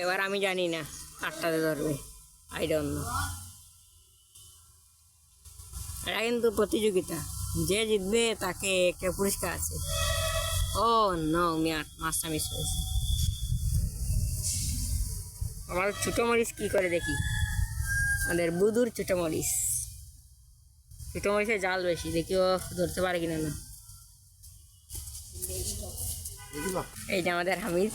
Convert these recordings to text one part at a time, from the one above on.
এবার আমি জানি না আটটাতে ধরবে, আই ডোন্ট নো। এটা কিন্তু প্রতিযোগিতা, যে জিতবে তাকে একটা পুরস্কার আছে। ও নো, মাছটা মিস হয়েছে। আমার ছোটো মরিচ কী করে দেখি, আমাদের বুদুর ছোটো মরিচ। ছোটো মরিচের জাল বেশি, দেখি ও ধরতে পারে কিনা না। এই যে আমাদের হামিদ,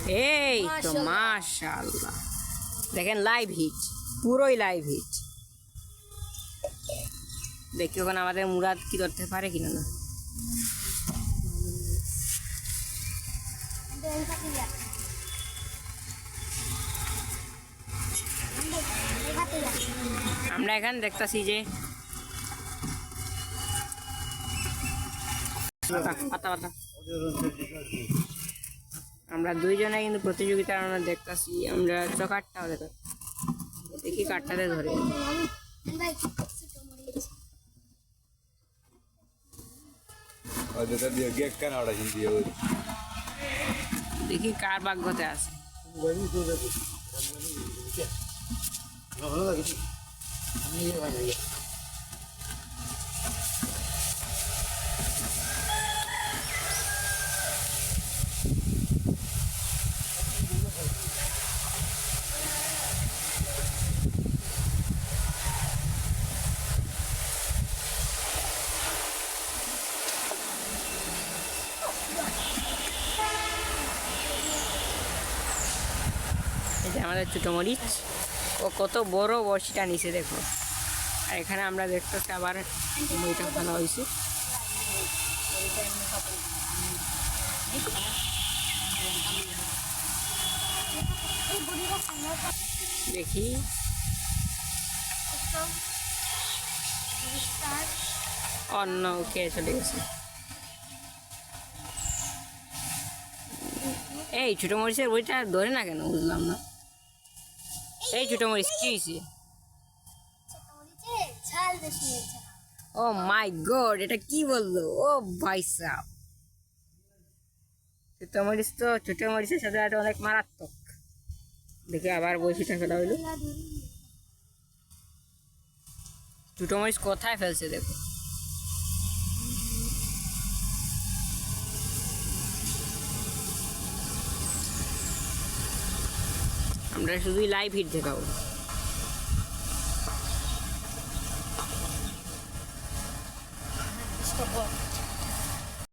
এই তো মাশাআল্লাহ, দেখেন লাইভ হিট, পুরোই লাইভ হিট। দেখি ওখানে আমাদের মুরাদ কি ধরতে পারে কিনা না। আমরা এখানে দেখতেছি যে আমরা দুইজনে কিন্তু প্রতিযোগিতা আমরা দেখতেছি, আমরা চকারটাও দেখি কাঠটাতে ধরে। দেখি কার ভাগ্যতে আছে। এটা আমাদের ছোটো মরিচ, ও কত বড় বড়শিটা নিচে দেখো। আর এখানে আমরা দেখতেছি আবার মুড়িটা ভালো হয়েছে। দেখি অন্য খেয়ে চলে গেছে। এই ছোটো মরিচের বইটা ধরে না কেন, বুঝলাম না। এই ছোটো মরিচ কি হয়েছে? ও মাই গড, এটা কি বললো? ও ভাই সাহেব, ছোটো মরিচ তো ছোটো মরিচের সাথে অনেক মারাত্মক। দেখে আবার বইটা ফেলা হইলো। ছোটো মরিচ কোথায় ফেলছে দেখো। আমরা শুধুই লাইভ হিট দেখাবো।